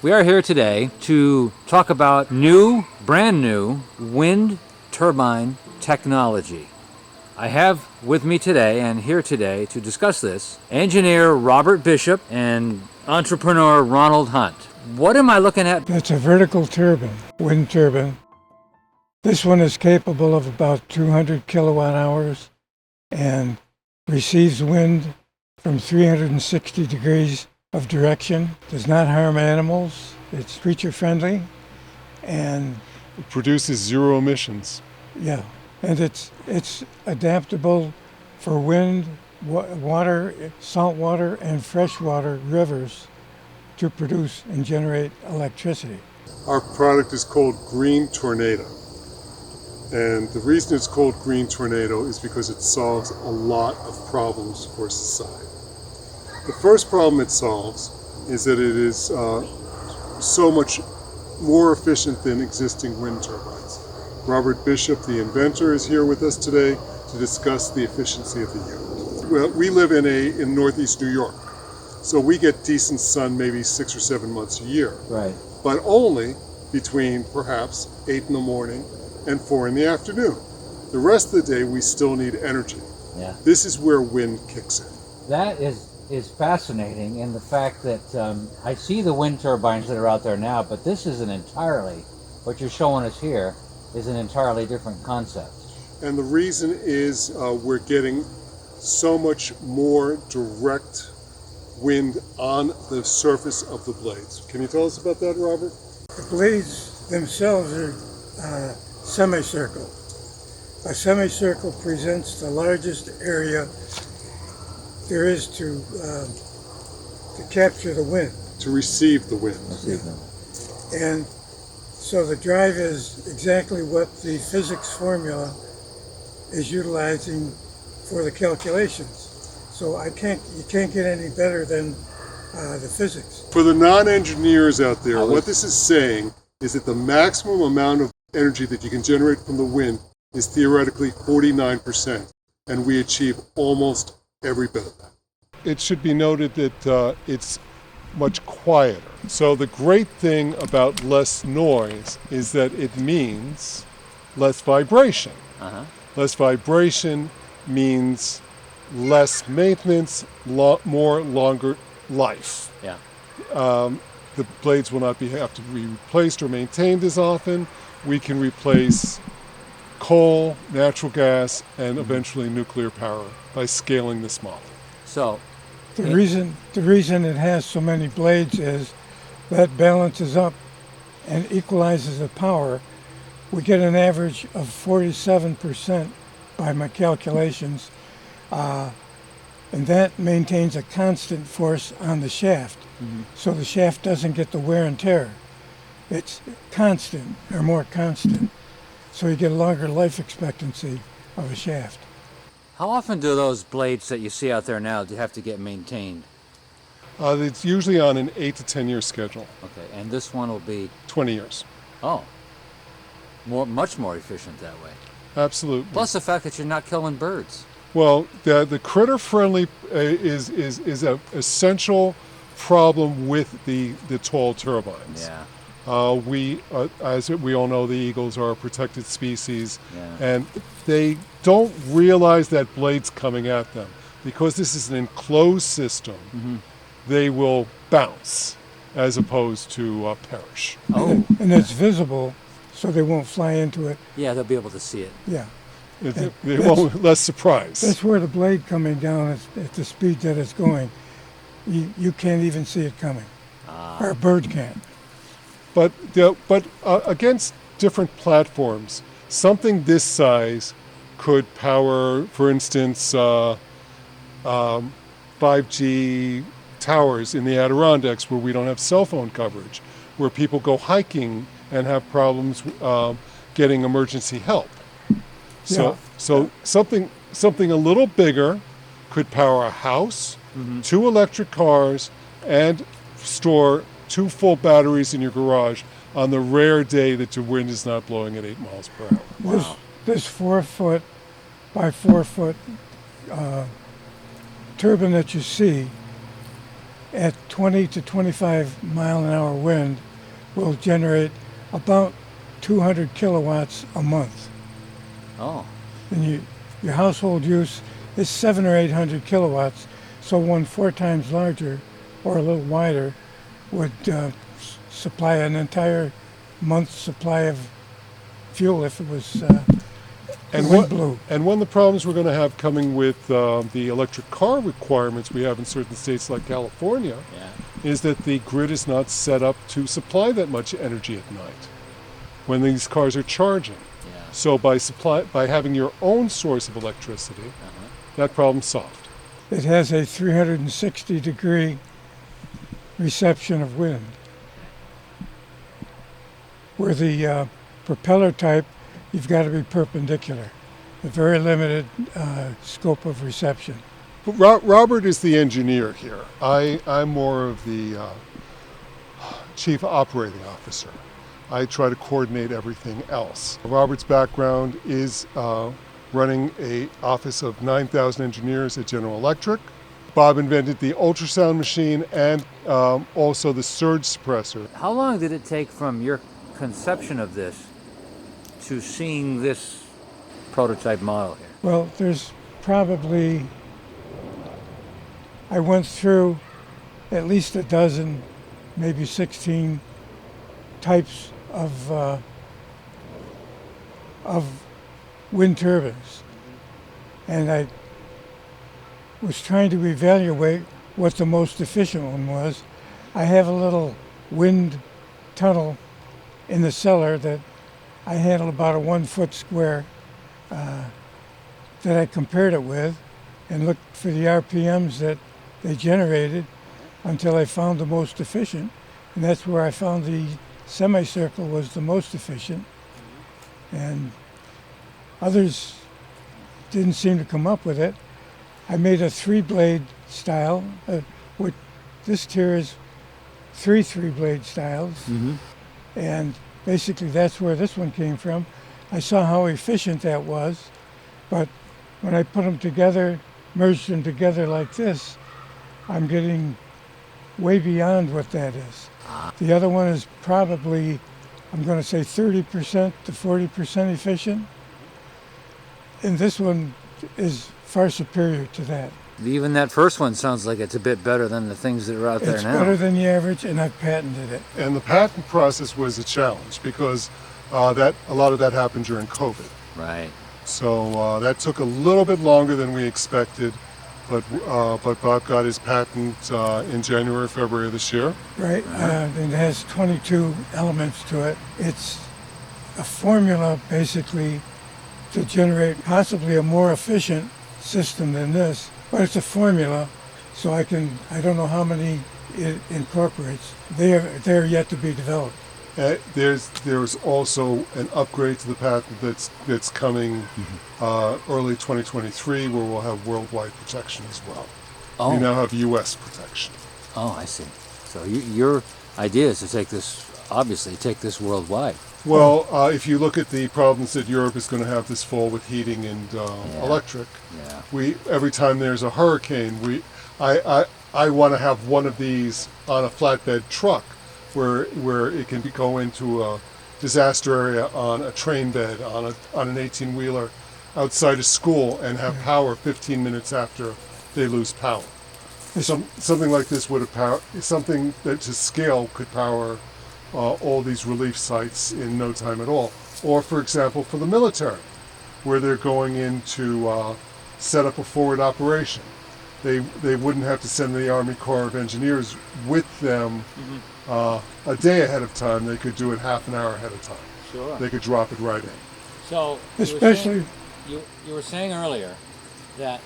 We are here today to talk about brand new wind turbine technology. I have with me today and here today to discuss this engineer Robert Bishop and entrepreneur Ronald Hunt. What am I looking at? That's a vertical turbine, wind turbine. This one is capable of about 200 kilowatt hours and receives wind from 360 degrees of direction, does not harm animals, it's creature friendly, and it produces zero emissions. Yeah, and it's adaptable for wind, water, saltwater, and freshwater rivers to produce and generate electricity. Our product is called GreenTornado. And the reason it's called GreenTornado is because it solves a lot of problems for society. The first problem it solves is that it is so much more efficient than existing wind turbines. Robert Bishop, the inventor, is here with us today to discuss the efficiency of the unit. Well, we live in northeast New York, so we get decent sun maybe 6 or 7 months a year. Right. But only between perhaps 8 in the morning and 4 in the afternoon. The rest of the day we still need energy. Yeah. This is where wind kicks in. That is fascinating in the fact that I see the wind turbines that are out there now, but this is what you're showing us here is an entirely different concept. And the reason is we're getting so much more direct wind on the surface of the blades. Can you tell us about that, Robert? The blades themselves are semicircle. A semicircle presents the largest area there is to capture the wind. To receive the wind. And so the drive is exactly what the physics formula is utilizing for the calculations. So you can't get any better than the physics. For the non-engineers out there, what this is saying is that the maximum amount of energy that you can generate from the wind is theoretically 49%, and we achieve almost every bit of that. It should be noted that it's much quieter. So the great thing about less noise is that it means less vibration. Less vibration means less maintenance, longer life. Yeah. The blades will not have to be replaced or maintained as often. We can replace coal, natural gas, and eventually nuclear power by scaling this model. So the reason it has so many blades is that balances up and equalizes the power. We get an average of 47% by my calculations, and that maintains a constant force on the shaft. So the shaft doesn't get the wear and tear. It's constant, or more constant. So you get a longer life expectancy of a shaft. how often do those blades that you see out there now have to get maintained? It's usually on an 8 to 10 year schedule. Okay, and this one will be 20 years. Oh, much more efficient that way. Absolutely. Plus the fact that you're not killing birds. Well, the critter friendly is an essential problem with the tall turbines. Yeah. As we all know, the eagles are a protected species, Yeah. and they don't realize that blade's coming at them. Because this is an enclosed system, they will bounce as opposed to perish. Oh. And it's visible, so they won't fly into it. Yeah, they'll be able to see it. Yeah. They won't, less surprise. That's where the blade coming down at the speed that it's going. You can't even see it coming. Or a bird can't. But against different platforms, something this size could power, for instance, 5G towers in the Adirondacks where we don't have cell phone coverage, where people go hiking and have problems getting emergency help. So something a little bigger could power a house, 2 electric cars, and store 2 full batteries in your garage on the rare day that your wind is not blowing at 8 miles per hour. Wow. This 4 foot by 4 foot turbine that you see at 20 to 25 mile an hour wind will generate about 200 kilowatts a month. Oh, And your household use is 700 or 800 kilowatts, so one 4 times larger or a little wider would supply an entire month's supply of fuel if it was And wind what, blew. and one of the problems we're going to have coming with the electric car requirements we have in certain states like California yeah. is that the grid is not set up to supply that much energy at night when these cars are charging. Yeah. So by having your own source of electricity, that problem's solved. It has a 360-degree reception of wind, where the propeller type, you've got to be perpendicular. A very limited scope of reception. But Robert is the engineer here. I'm more of the chief operating officer. I try to coordinate everything else. Robert's background is running an office of 9,000 engineers at General Electric. Bob invented the ultrasound machine and also the surge suppressor. How long did it take from your conception of this to seeing this prototype model here? Well, there's probably, I went through at least a dozen, maybe 16 types of wind turbines. And I was trying to evaluate what the most efficient one was. I have a little wind tunnel in the cellar that I handled about a 1 foot square that I compared it with and looked for the RPMs that they generated until I found the most efficient. And that's where I found the semicircle was the most efficient. And others didn't seem to come up with it. I made a 3-blade style. This tier is 3 3-blade styles. Mm-hmm. And basically that's where this one came from. I saw how efficient that was, but when I put them together, merged them together like this, I'm getting way beyond what that is. The other one is probably, I'm going to say 30% to 40% efficient. And this one is far superior to that. Even that first one sounds like it's a bit better than the things that are out there It's now. better than the average, and I've patented it. And the patent process was a challenge because a lot of that happened during COVID. Right. So that took a little bit longer than we expected, but Bob got his patent in January, February of this year. Right, and it has 22 elements to it. It's a formula basically to generate possibly a more efficient system than this, but it's a formula, so I don't know how many it incorporates. They're yet to be developed. There's also an upgrade to the patent that's coming early 2023, where we'll have worldwide protection as well. Oh. We now have U.S. protection. Oh, I see. So your idea is to take this worldwide. Well, if you look at the problems that Europe is going to have this fall with heating and electric, every time there's a hurricane, I want to have one of these on a flatbed truck where it can go into a disaster area on a train bed, on an 18-wheeler outside a school, and have power 15 minutes after they lose power. Something like this would have power, something that to scale could power all these relief sites in no time at all. Or, for example, for the military, where they're going in to set up a forward operation. They wouldn't have to send the Army Corps of Engineers with them a day ahead of time. They could do it half an hour ahead of time. Sure. They could drop it right in. So Especially, you were saying earlier that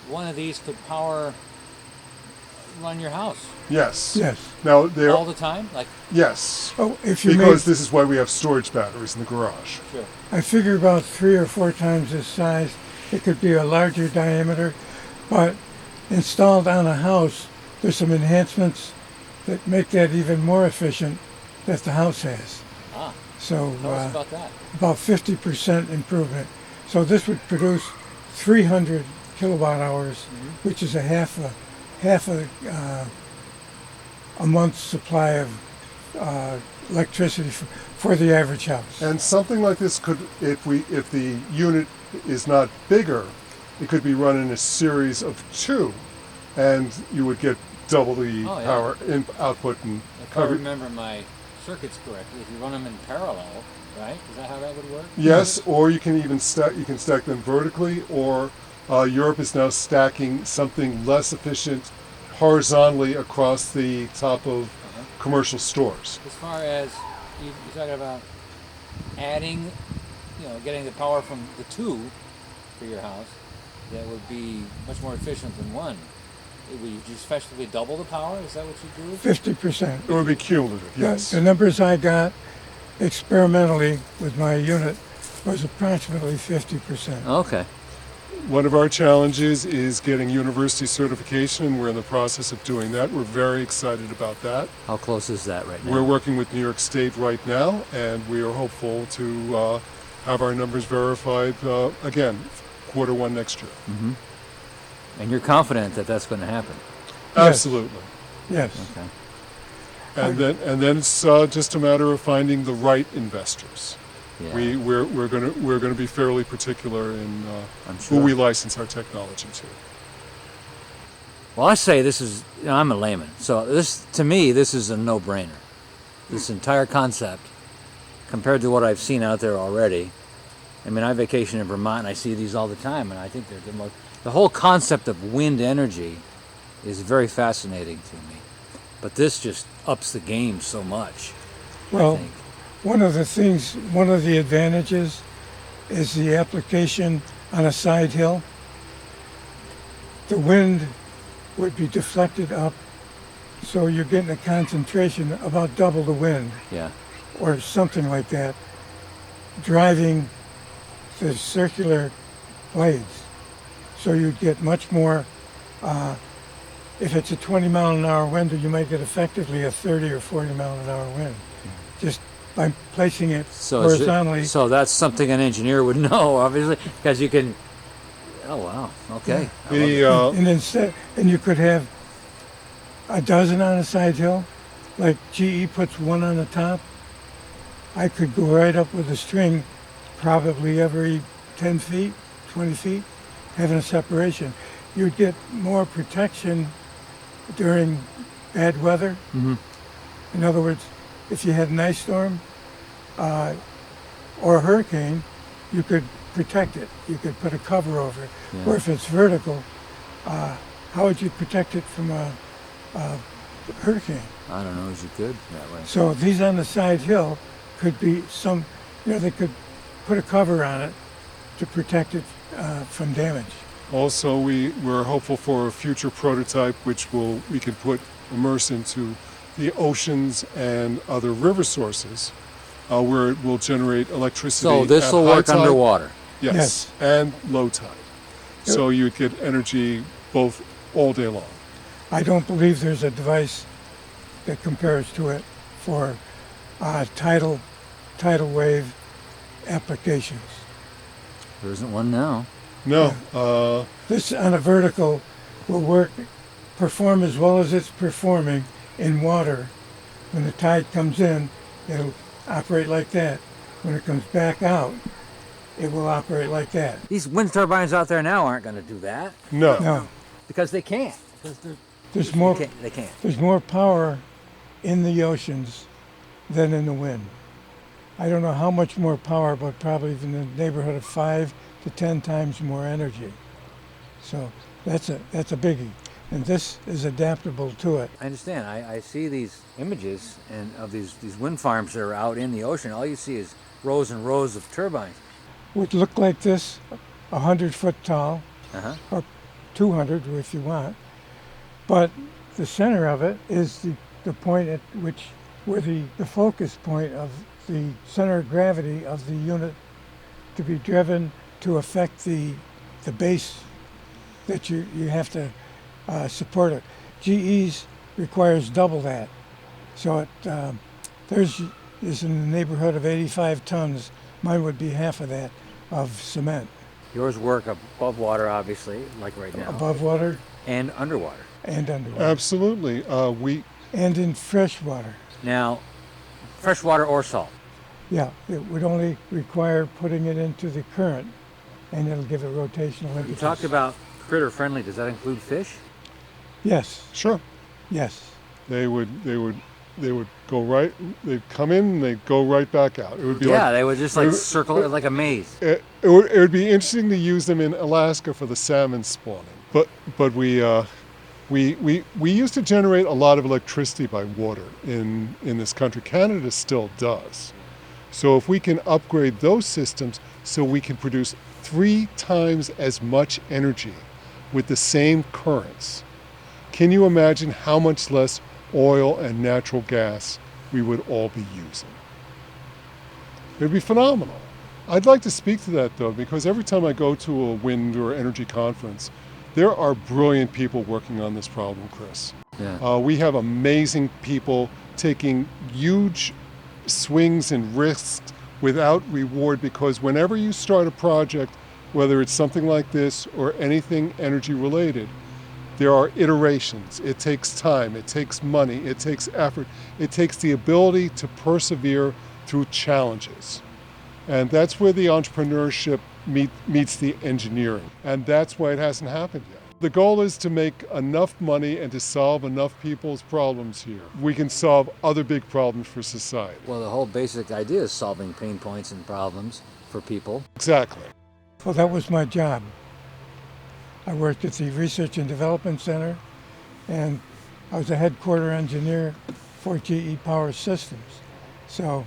one of these could run your house. Yes. yes. Now they're All the time? Like, yes. Oh, if you Because made, this is why we have storage batteries in the garage. sure. I figure about 3 or 4 times this size. It could be a larger diameter, but installed on a house, there's some enhancements that make that even more efficient that the house has. Ah, So tell us about that. about 50% improvement. So this would produce 300 kilowatt hours, which is a half a a month's supply of electricity for the average house. And something like this could, if the unit is not bigger, it could be run in a series of two, and you would get double the Oh, yeah. power output and If I coverage. remember my circuits correctly, if you run them in parallel, right? Is that how that would work? Yes, or you can even stack them vertically, or Europe is now stacking something less efficient horizontally across the top of commercial stores. As far as you're talking about adding, getting the power from the two for your house, that would be much more efficient than one. Would you just effectively double the power? Is that what you do? 50%. It would be cumulative, yes. The numbers I got experimentally with my unit was approximately 50%. Okay. One of our challenges is getting university certification. We're in the process of doing that. We're very excited about that. How close is that right now? We're working with New York State right now, and we are hopeful to have our numbers verified again, Q1 next year. Mm-hmm. And you're confident that that's going to happen? Yes. Absolutely. Yes. Okay. And then it's just a matter of finding the right investors. Yeah. We're going to be fairly particular in I'm sure. who we license our technology to. Well, I say this is, I'm a layman, so to me, this is a no-brainer. This entire concept, compared to what I've seen out there already. I mean, I vacation in Vermont and I see these all the time, and I think they're the whole concept of wind energy is very fascinating to me. But this just ups the game so much, I Well, think. one of the advantages is the application on a side hill. The wind would be deflected up, so you're getting a concentration about double the wind, Yeah. or something like that, driving the circular blades. So you'd get much more, if it's a 20-mile-an-hour wind, you might get effectively a 30 or 40-mile-an-hour wind, just by placing it horizontally. So that's something an engineer would know, obviously, because you can. Oh wow! Okay. And you could have a dozen on a side hill, like GE puts one on the top. I could go right up with a string, probably every 10 feet, 20 feet, having a separation. You'd get more protection during bad weather. Mm-hmm. In other words, if you had an ice storm or a hurricane, you could protect it. You could put a cover over it. Yeah. Or if it's vertical, how would you protect it from a hurricane? I don't know as you could that way. So these on the side hill could be they could put a cover on it to protect it from damage. Also, we're hopeful for a future prototype which we can immerse into the oceans and other river sources, where it will generate electricity. So this will at high work tide. underwater. Yes, and low tide. So you'd get energy both all day long. I don't believe there's a device that compares to it for tidal wave applications. There isn't one now. No, This on a vertical will perform as well as it's performing in water. When the tide comes in, it'll operate like that. When it comes back out, it will operate like that. These wind turbines out there now aren't going to do that no. Now, because they can't. Because there's more they can't. there's more power in the oceans than in the wind. I don't know how much more power, but probably in the neighborhood of 5 to 10 times more energy. So that's a biggie. And this is adaptable to it. I understand. I see these images and of these wind farms that are out in the ocean. All you see is rows and rows of turbines. Would look like this, 100 foot tall, Uh-huh. or 200 if you want. But the center of it is the point at which, where the focus point of the center of gravity of the unit to be driven to affect the base that you have to support it. GE's requires double that. So it theirs is in the neighborhood of 85 tons. Mine would be half of that of cement. Yours work above water, obviously, like right now, Above water and underwater. and underwater. Absolutely. and in fresh water. Now, fresh water or salt. Yeah, it would only require putting it into the current, and it'll give it rotational impetus. You talked about critter friendly. Does that include fish? Yes, Sure. yes. They would go right. They'd come in and they'd go right back out. It would be Yeah, like they would just like circle it like a maze. it would be interesting to use them in Alaska for the salmon spawning. But we used to generate a lot of electricity by water in this country. Canada still does. So if we can upgrade those systems so we can produce 3 times as much energy with the same currents, can you imagine how much less oil and natural gas we would all be using? It would be phenomenal. I'd like to speak to that though, because every time I go to a wind or energy conference, there are brilliant people working on this problem, Chris. Yeah. We have amazing people taking huge swings and risks without reward, because whenever you start a project, whether it's something like this or anything energy related, there are iterations. It takes time, it takes money, it takes effort, it takes the ability to persevere through challenges. And that's where the entrepreneurship meets the engineering. And that's why it hasn't happened yet. The goal is to make enough money and to solve enough people's problems here. We can solve other big problems for society. Well, the whole basic idea is solving pain points and problems for people. Exactly. Well, that was my job. I worked at the Research and Development Center, and I was a headquarter engineer for GE Power Systems. So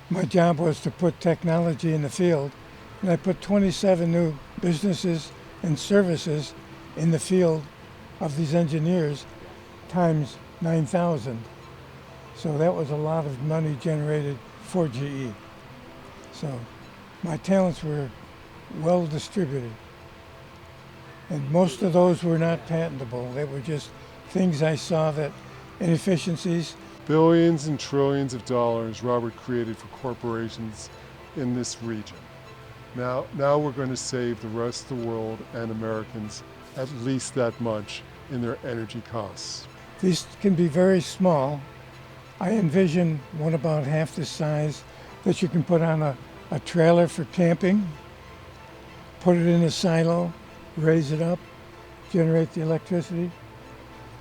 my job was to put technology in the field, and I put 27 new businesses and services in the field of these engineers times 9,000. So that was a lot of money generated for GE. So my talents were well distributed. And most of those were not patentable. They were just things I saw that inefficiencies. Billions and trillions of dollars Robert created for corporations in this region. Now we're going to save the rest of the world and Americans at least that much in their energy costs. These can be very small. I envision one about half the size that you can put on a trailer for camping, put it in a silo, raise it up, generate the electricity.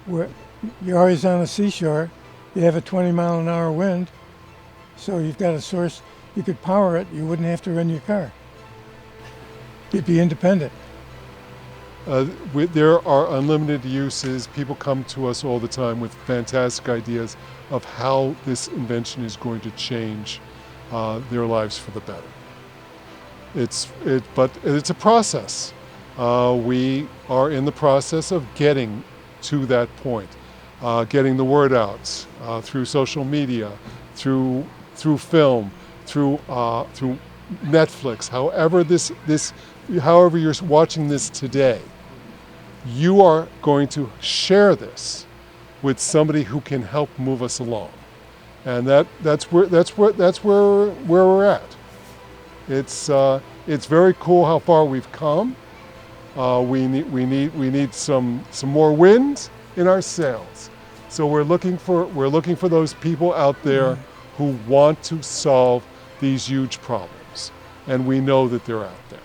Where you're always on a seashore, you have a 20-mile-an-hour wind, so you've got a source, you could power it, you wouldn't have to run your car. You'd be independent. There are unlimited uses. People come to us all the time with fantastic ideas of how this invention is going to change their lives for the better. But it's a process. We are in the process of getting to that point, getting the word out through social media, through film, through Netflix. However you're watching this today, you are going to share this with somebody who can help move us along, and that's where we're at. It's very cool how far we've come. We need some more wind in our sails. So we're looking for those people out there who want to solve these huge problems, and we know that they're out there.